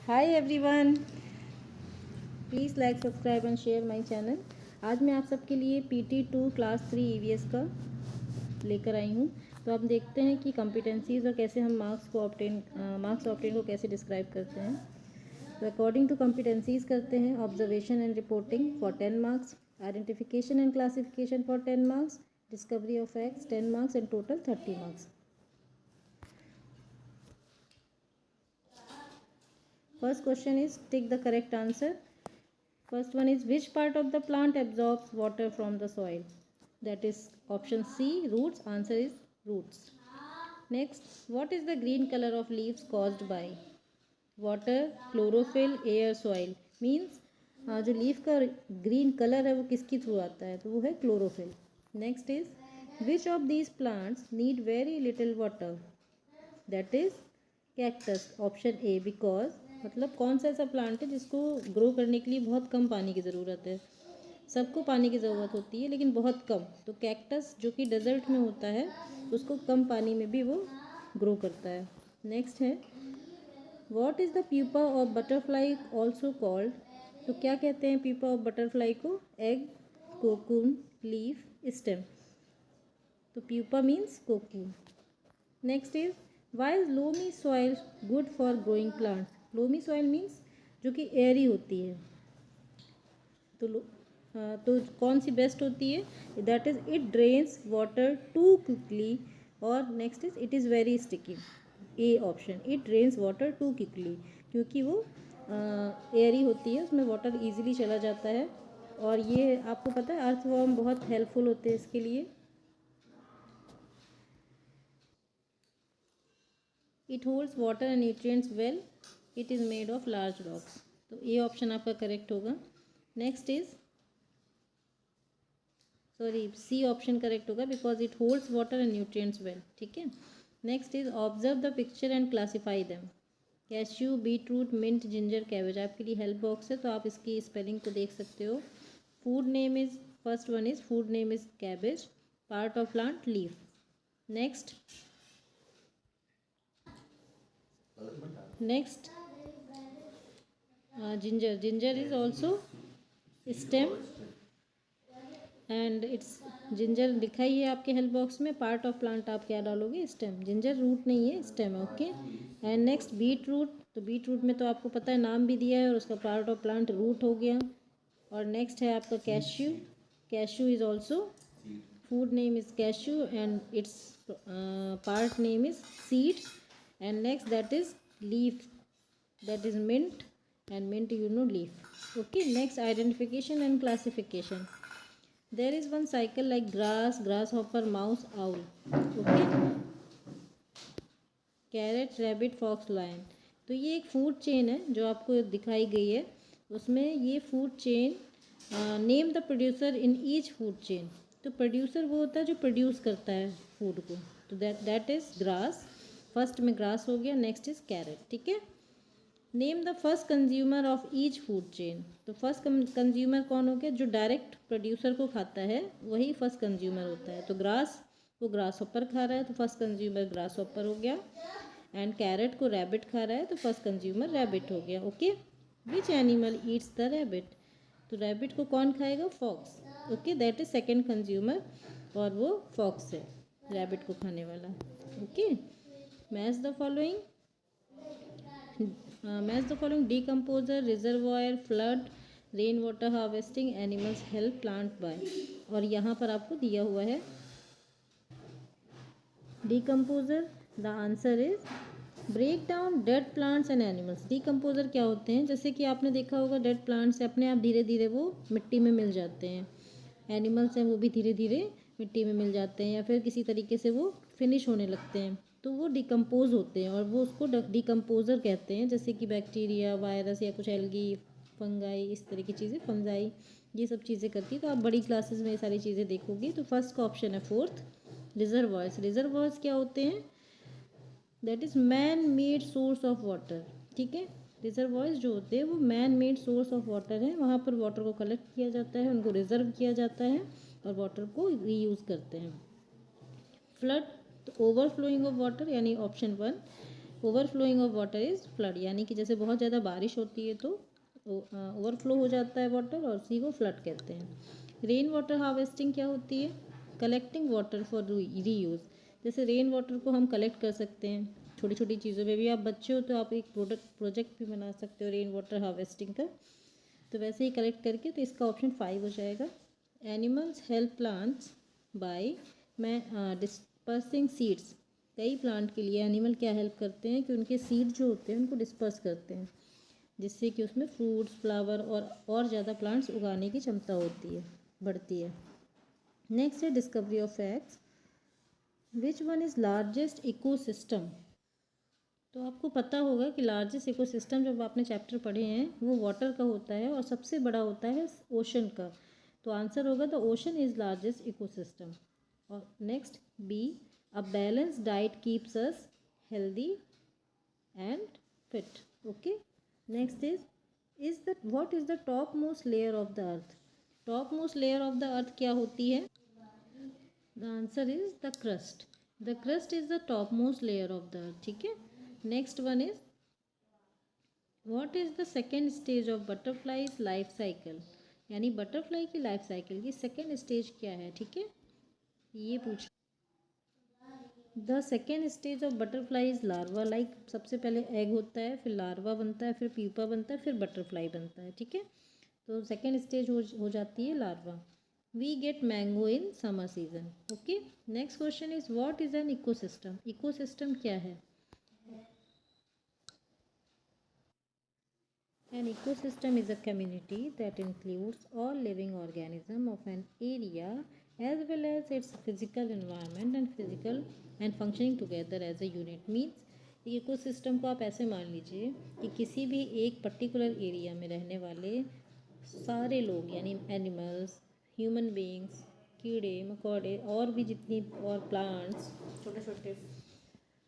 Hi everyone, please like subscribe and share my channel. आज मैं आप सबके लिए PT2 क्लास 3 EVS का लेकर आई हूँ। तो अब देखते हैं कि कॉम्पिटेंसीज़ और कैसे हम मार्क्स ऑब्टेन को कैसे डिस्क्राइब करते हैं। तो अकॉर्डिंग टू कॉम्पिटेंसीज़ करते हैं observation and reporting for 10 marks, identification and classification for 10 marks, discovery of facts 10 marks and total 30 marks. First question is take the correct answer. First one is which part of the plant absorbs water from the soil? That is option C, roots. Answer is roots. Next, what is the green color of leaves caused by? Water, chlorophyll, air, soil. Means जो leaf का green colour है वो किसके through आता है, तो वो है chlorophyll. Next is which of these plants need very little water? That is cactus. Option A, because मतलब कौन सा ऐसा प्लांट है जिसको ग्रो करने के लिए बहुत कम पानी की ज़रूरत है. सबको पानी की ज़रूरत होती है लेकिन बहुत कम. तो कैक्टस जो कि डेजर्ट में होता है उसको कम पानी में भी वो ग्रो करता है. नेक्स्ट है what is the pupa of butterfly also called? तो क्या कहते हैं प्यूपा ऑफ बटरफ्लाई को? Egg, cocoon, leaf, stem. तो pupa means cocoon. Next is why is loamy soil good for growing plants? Loamy soil means जो कि Airy होती है. तो कौन सी बेस्ट होती है? That is it drains water too quickly. और next is it is very sticky. A option, it drains water too quickly, क्योंकि वो एयरी होती है, उसमें वाटर इजीली चला जाता है. और ये आपको पता है अर्थवर्म बहुत हेल्पफुल होते हैं इसके लिए. It holds water and nutrients well. It is made of large rocks. तो ये ऑप्शन आपका करेक्ट होगा. Next is C option correct होगा because it holds water and nutrients well. ठीक है. Next is observe the picture and classify them. Cashew, beetroot, mint, ginger, cabbage. आपके लिए help box है तो आप इसकी स्पेलिंग को देख सकते हो. Food name is, first one is food name is cabbage. Part of plant leaf. Next ginger. Ginger is also stem and it's ginger लिखा ही है आपके हेल्प बॉक्स में. पार्ट ऑफ प्लांट आप क्या डालोगे? स्टेम. जिंजर रूट नहीं है, stem है. Okay. And next beet root. तो बीट रूट में तो आपको पता है नाम भी दिया है और उसका पार्ट ऑफ प्लांट रूट हो गया. और नेक्स्ट है आपका cashew. Cashew is also food name is cashew and it's part name is seed. And next that is leaf, that is mint, and mint you know leaf. Okay. Next, identification and classification. There is one cycle like grass, grasshopper, mouse, owl. Okay. Carrot, rabbit, fox, lion. तो ये एक food chain है जो आपको दिखाई गई है. उसमें ये food chain name the producer in each food chain. तो प्रोड्यूसर वो होता है जो प्रोड्यूस करता है फूड को. तो दैट इज ग्रास. फर्स्ट में ग्रास हो गया. Next is carrot. ठीक है. Name the first consumer of each food chain. तो फर्स्ट कंज्यूमर कौन हो गया? जो डायरेक्ट प्रोड्यूसर को खाता है वही फर्स्ट कंज्यूमर होता है. तो ग्रास को ग्रास हॉपर खा रहा है तो फर्स्ट कंज्यूमर ग्रास हॉपर हो गया. एंड कैरेट को रैबिट खा रहा है तो फर्स्ट कंज्यूमर रैबिट हो गया. Okay. Which animal eats the rabbit? तो रैबिट को कौन खाएगा? Fox. Okay. That is second consumer और वो फॉक्स है रैबिट को खाने वाला. Okay. Match the following. Match the following decomposer, reservoir, flood, rain water harvesting, animals help plant by. और यहाँ पर आपको दिया हुआ है decomposer. The answer is break down dead plants and animals. Decomposer क्या होते हैं? जैसे कि आपने देखा होगा डेड प्लांट्स अपने आप धीरे धीरे वो मिट्टी में मिल जाते हैं. एनिमल्स हैं वो भी धीरे धीरे मिट्टी में मिल जाते हैं या फिर किसी तरीके से वो फिनिश होने लगते हैं. तो वो डिकम्पोज होते हैं और वो उसको डिकम्पोजर कहते हैं. जैसे कि बैक्टीरिया, वायरस या कुछ एल्गी, फंगाई, इस तरह की चीज़ें, फंजाई, ये सब चीज़ें करती है. तो आप बड़ी क्लासेस में ये सारी चीज़ें देखोगी. तो फर्स्ट का ऑप्शन है फोर्थ, रिजर्वॉयर्स. रिजर्वॉयर्स क्या होते हैं? That is man made source of water. ठीक है. रिजर्वॉयर्स जो होते हैं वो man made source of water है. वहाँ पर वाटर को कलेक्ट किया जाता है, उनको रिजर्व किया जाता है और वाटर को रीयूज़ करते हैं. फ्लड, ओवरफ्लोइंग ऑफ वाटर, यानी option one. Overflowing of water is flood, यानी कि जैसे बहुत ज़्यादा बारिश होती है तो ओवरफ्लो हो जाता है वाटर और उसी को फ्लड कहते हैं। रेन वाटर हार्वेस्टिंग क्या होती है? Collecting water for reuse. जैसे रेन वाटर को हम कलेक्ट कर सकते हैं, छोटी छोटी चीज़ों में भी। आप बच्चे हो तो आप एक प्रोजेक्ट भी बना सकते हो रेन वाटर हार्वेस्टिंग का, तो वैसे ही कलेक्ट करके, तो इसका ऑप्शन 5 हो जाएगा। Animals help plants by dispersing seeds. कई प्लांट के लिए एनिमल क्या हेल्प करते हैं कि उनके सीड जो होते हैं उनको डिस्पर्स करते हैं, जिससे कि उसमें फ्रूट्स, फ्लावर और ज़्यादा प्लांट्स उगाने की क्षमता होती है, बढ़ती है। नेक्स्ट है discovery of facts. Which one is largest ecosystem? तो आपको पता होगा कि लार्जेस्ट इकोसिस्टम जब आपने चैप्टर पढ़े हैं वो वाटर का होता है और सबसे बड़ा होता है ओशन का। तो आंसर होगा the ocean is largest ecosystem. और next B, a balance diet keeps us healthy and fit. Okay, next is the what is the top most layer of the earth? Top most layer of the earth क्या होती है? The answer is the crust. The crust is the top most layer of the earth. ठीक है, next one is what is the second stage of butterfly's life cycle? यानी butterfly की life cycle की second stage क्या है? ठीक है, ये पूछ। The second stage of butterfly is larva. Like सबसे पहले एग होता है, फिर लार्वा बनता है, फिर प्यूपा बनता है, फिर बटरफ्लाई बनता है। ठीक है, तो सेकेंड स्टेज हो जाती है larva. We get mango in summer season. Okay, next question is what is an ecosystem? Ecosystem क्या है? An ecosystem is a community that includes all living organisms of an area as well as its physical environment and functioning together as a unit. Means ecosystem को आप ऐसे मान लीजिए कि किसी भी एक पर्टिकुलर एरिया में रहने वाले सारे लोग, यानी एनिमल्स, ह्यूमन बीइंग्स, कीड़े मकोड़े और भी जितनी और प्लांट्स, छोटे छोटे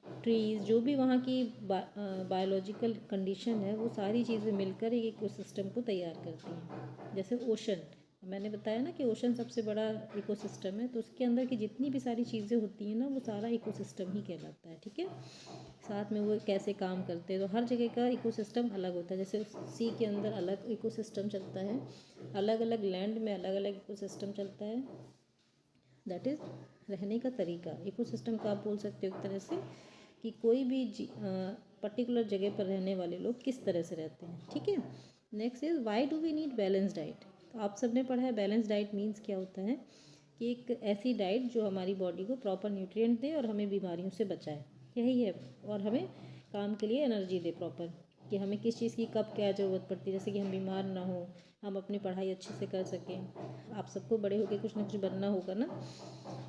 ट्रीज़, जो भी वहाँ की बायोलॉजिकल कंडीशन है, वो सारी चीज़ें मिलकर एक इकोसिस्टम को तैयार करती हैं। जैसे ओशन, मैंने बताया ना कि ओशन सबसे बड़ा इकोसिस्टम है, तो उसके अंदर की जितनी भी सारी चीज़ें होती हैं ना, वो सारा इकोसिस्टम ही कहलाता है। ठीक है, साथ में वो कैसे काम करते हैं, तो हर जगह का इकोसिस्टम अलग होता है। जैसे सी के अंदर अलग इकोसिस्टम चलता है, अलग अलग लैंड में अलग अलग इकोसिस्टम चलता है। दैट इज़ रहने का तरीका। इकोसिस्टम का आप बोल सकते हो एक तरह से कि कोई भी पर्टिकुलर जगह पर रहने वाले लोग किस तरह से रहते हैं। ठीक है, next is why do we need balance diet? तो आप सबने पढ़ा है बैलेंस डाइट मीन्स क्या होता है कि एक ऐसी डाइट जो हमारी बॉडी को प्रॉपर न्यूट्रिएंट दे और हमें बीमारियों से बचाए, यही है। और हमें काम के लिए एनर्जी दे प्रॉपर, कि हमें किस चीज़ की कब क्या ज़रूरत पड़ती है, जैसे कि हम बीमार ना हो, हम अपनी पढ़ाई अच्छे से कर सकें। आप सबको बड़े होकर कुछ ना कुछ बनना होगा ना,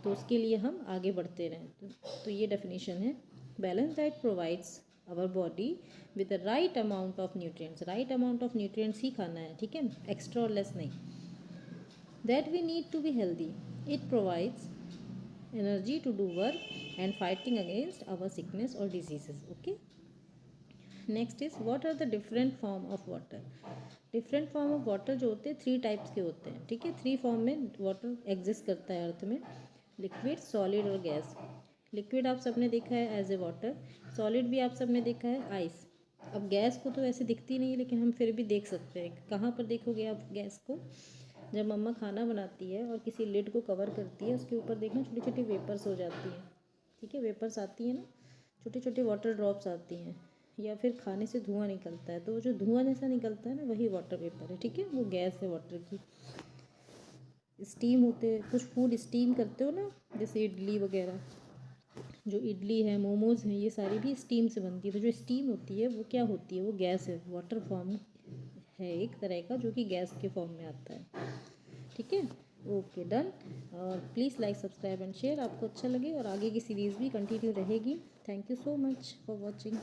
तो उसके लिए हम आगे बढ़ते रहें। तो ये डेफिनेशन है। Balance diet provides our body with the right amount of nutrients. Right amount of nutrients ही खाना है, ठीक है, एक्स्ट्रा और लेस नहीं। That we need to be healthy. It provides energy to do work and fighting against our sickness और diseases. Okay, next is what are the different form of water? Different form of water जो होते हैं 3 types के होते हैं। ठीक है, 3 form में वाटर एग्जिस्ट करता है अर्थ में, लिक्विड, सॉलिड और गैस। लिक्विड आप सबने देखा है एज ए वाटर, सॉलिड भी आप सबने देखा है आइस। अब गैस को तो ऐसे दिखती नहीं है, लेकिन हम फिर भी देख सकते हैं। कहाँ पर देखोगे आप गैस को? जब मम्मा खाना बनाती है और किसी लिड को कवर करती है, उसके ऊपर देखना छोटी छोटी वेपर्स हो जाती हैं। ठीक है, वेपर्स आती हैं ना, छोटे छोटे वाटर ड्रॉप्स आती हैं, या फिर खाने से धुआं निकलता है, तो वो जो धुआं जैसा निकलता है ना, वही वाटर वेपर है। ठीक है, वो गैस है वाटर की। स्टीम होते, कुछ फूड स्टीम करते हो ना, जैसे इडली वगैरह, जो इडली है, मोमोज हैं, ये सारी भी स्टीम से बनती है। तो जो स्टीम होती है वो क्या होती है? वो गैस है, वाटर फॉर्म है एक तरह का, जो कि गैस के फॉर्म में आता है। ठीक है, ओके, डन। और please like, subscribe and share, आपको अच्छा लगे, और आगे की सीरीज़ भी कंटिन्यू रहेगी। Thank you so much for watching.